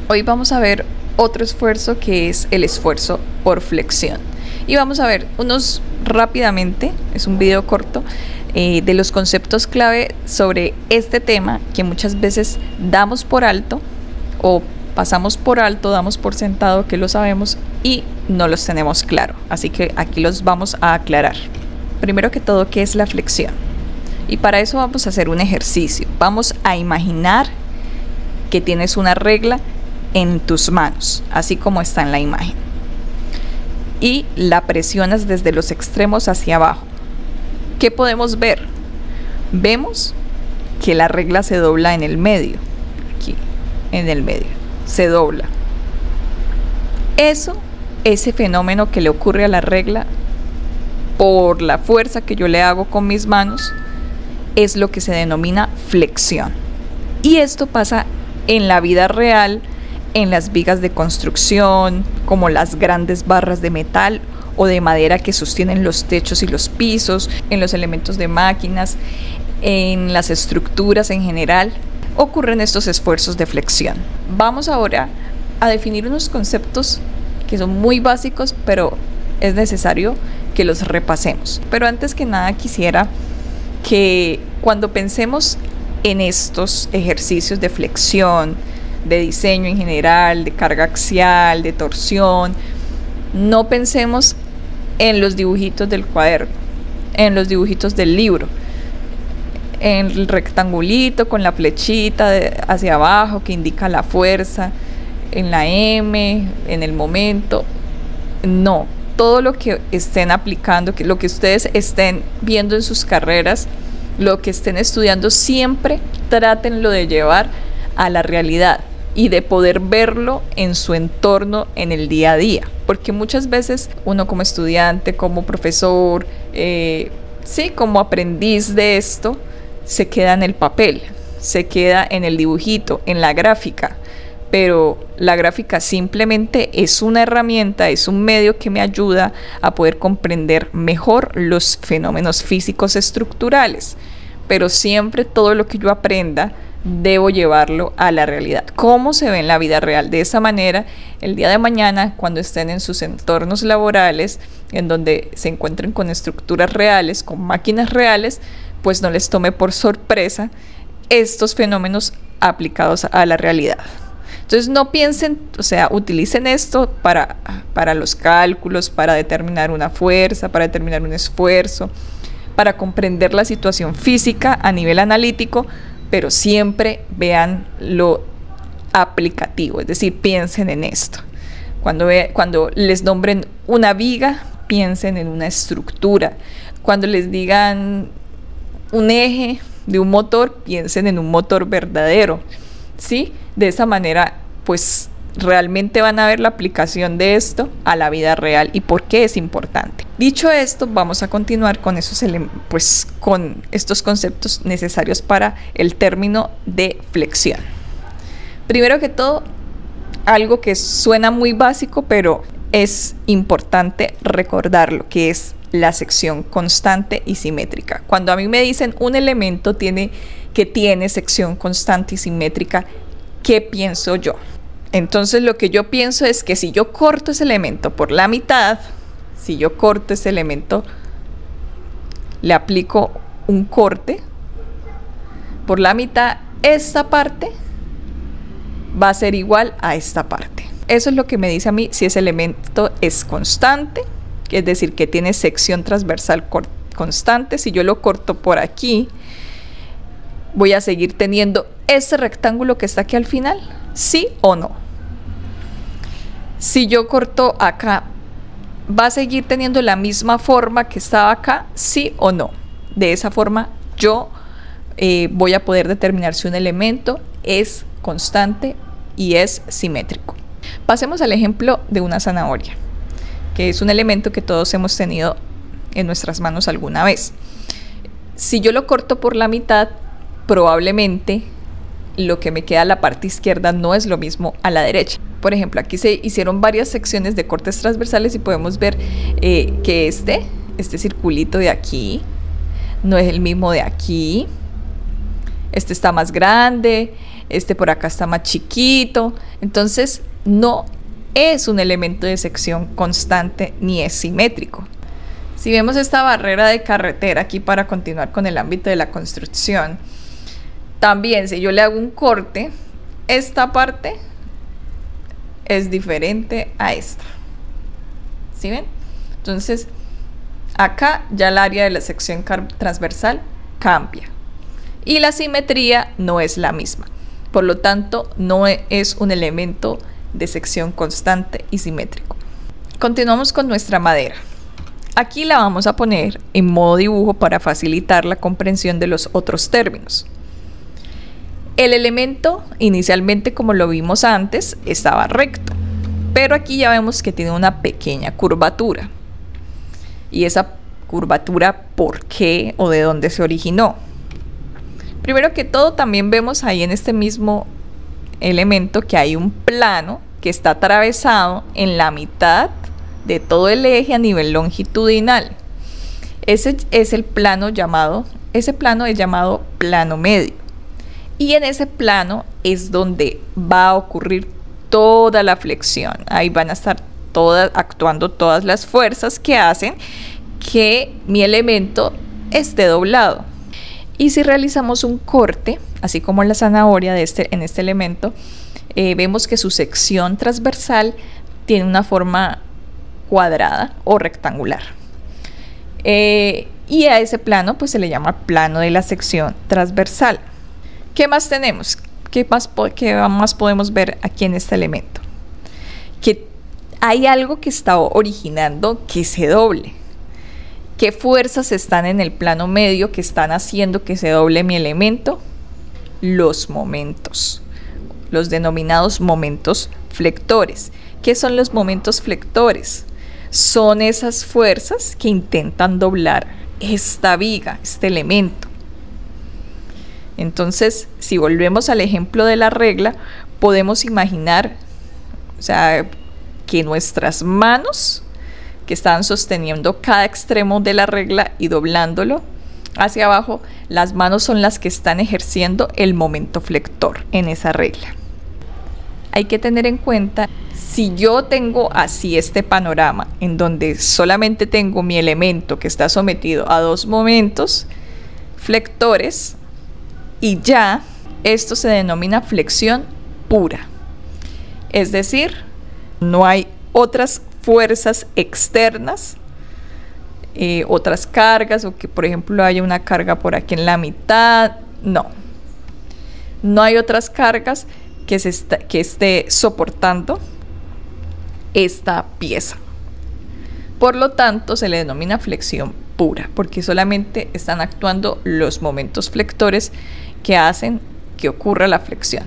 Hoy vamos a ver otro esfuerzo que es el esfuerzo por flexión. Y vamos a ver unos rápidamente, es un video corto, de los conceptos clave sobre este tema que muchas veces damos por alto o pasamos por alto, damos por sentado que lo sabemos y no los tenemos claro. Así que aquí los vamos a aclarar. Primero que todo, ¿qué es la flexión? Y para eso vamos a hacer un ejercicio. Vamos a imaginar que tienes una regla en tus manos, así como está en la imagen. Y la presionas desde los extremos hacia abajo. ¿Qué podemos ver? Vemos que la regla se dobla en el medio. Aquí, en el medio. Se dobla. Ese fenómeno que le ocurre a la regla por la fuerza que yo le hago con mis manos, es lo que se denomina flexión. Y esto pasa en la vida real, en las vigas de construcción, como las grandes barras de metal o de madera que sostienen los techos y los pisos, en los elementos de máquinas, en las estructuras en general, ocurren estos esfuerzos de flexión. Vamos ahora a definir unos conceptos que son muy básicos, pero es necesario que los repasemos. Pero antes que nada quisiera que cuando pensemos en estos ejercicios de flexión, de diseño en general, de carga axial, de torsión, no pensemos en los dibujitos del cuaderno, en los dibujitos del libro, en el rectangulito con la flechita hacia abajo que indica la fuerza, en la M, en el momento. No, todo lo que estén aplicando, lo que ustedes estén viendo en sus carreras, lo que estén estudiando, siempre trátenlo de llevar a la realidad y de poder verlo en su entorno en el día a día, porque muchas veces uno como estudiante, como profesor, como aprendiz de esto, se queda en el papel, se queda en el dibujito, en la gráfica, pero la gráfica simplemente es una herramienta, es un medio que me ayuda a poder comprender mejor los fenómenos físicos estructurales, pero siempre todo lo que yo aprenda debo llevarlo a la realidad. ¿Cómo se ve en la vida real? De esa manera, el día de mañana, cuando estén en sus entornos laborales, en donde se encuentren con estructuras reales, con máquinas reales, pues no les tome por sorpresa estos fenómenos aplicados a la realidad. Entonces no piensen, utilicen esto para los cálculos, para determinar una fuerza, para determinar un esfuerzo, para comprender la situación física a nivel analítico, pero siempre vean lo aplicativo, es decir, piensen en esto. Cuando les nombren una viga, piensen en una estructura. Cuando les digan un eje de un motor, piensen en un motor verdadero, ¿sí? De esa manera, pues realmente van a ver la aplicación de esto a la vida real y por qué es importante. Dicho esto, vamos a continuar con con estos conceptos necesarios para el término de flexión. Primero que todo, algo que suena muy básico, pero es importante recordarlo, que es la sección constante y simétrica. Cuando a mí me dicen un elemento que tiene sección constante y simétrica, ¿qué pienso yo? Entonces lo que yo pienso es que si yo corto ese elemento por la mitad, si yo corto ese elemento, le aplico un corte por la mitad, esta parte va a ser igual a esta parte. Eso es lo que me dice a mí si ese elemento es constante, es decir, que tiene sección transversal constante. Si yo lo corto por aquí, voy a seguir teniendo ese rectángulo que está aquí al final, ¿sí o no? Si yo corto acá, ¿va a seguir teniendo la misma forma que estaba acá, sí o no? De esa forma yo voy a poder determinar si un elemento es constante y es simétrico. Pasemos al ejemplo de una zanahoria, que es un elemento que todos hemos tenido en nuestras manos alguna vez. Si yo lo corto por la mitad, probablemente lo que me queda a la parte izquierda no es lo mismo a la derecha. Por ejemplo, aquí se hicieron varias secciones de cortes transversales y podemos ver que este circulito de aquí no es el mismo de aquí. Este está más grande, este por acá está más chiquito. Entonces no es un elemento de sección constante ni es simétrico. Si vemos esta barrera de carretera aquí para continuar con el ámbito de la construcción, también si yo le hago un corte, esta parte es diferente a esta. ¿Sí ven? Entonces acá ya el área de la sección transversal cambia y la simetría no es la misma. Por lo tanto, no es un elemento de sección constante y simétrico. Continuamos con nuestra madera. Aquí la vamos a poner en modo dibujo para facilitar la comprensión de los otros términos. El elemento, inicialmente como lo vimos antes, estaba recto, pero aquí ya vemos que tiene una pequeña curvatura. Y esa curvatura, ¿por qué o de dónde se originó? Primero que todo, también vemos ahí en este mismo elemento que hay un plano que está atravesado en la mitad de todo el eje a nivel longitudinal. Ese es el plano llamado, ese plano es llamado plano medio. Y en ese plano es donde va a ocurrir toda la flexión. Ahí van a estar actuando todas las fuerzas que hacen que mi elemento esté doblado. Y si realizamos un corte, así como la zanahoria en este elemento, vemos que su sección transversal tiene una forma cuadrada o rectangular. Y a ese plano pues se le llama plano de la sección transversal. ¿Qué más tenemos? ¿Qué más podemos ver aquí en este elemento? Que hay algo que está originando que se doble. ¿Qué fuerzas están en el plano medio que están haciendo que se doble mi elemento? Los momentos, los denominados momentos flectores. ¿Qué son los momentos flectores? Son esas fuerzas que intentan doblar esta viga, este elemento. Entonces, si volvemos al ejemplo de la regla, podemos imaginar, o sea, que nuestras manos que están sosteniendo cada extremo de la regla y doblándolo hacia abajo, las manos son las que están ejerciendo el momento flector en esa regla. Hay que tener en cuenta, si yo tengo así este panorama en donde solamente tengo mi elemento que está sometido a dos momentos flectores, y ya esto se denomina flexión pura. Es decir, no hay otras fuerzas externas, otras cargas, o que por ejemplo haya una carga por aquí en la mitad. No hay otras cargas que esté soportando esta pieza. Por lo tanto, se le denomina flexión pura, porque solamente están actuando los momentos flectores que hacen que ocurra la flexión.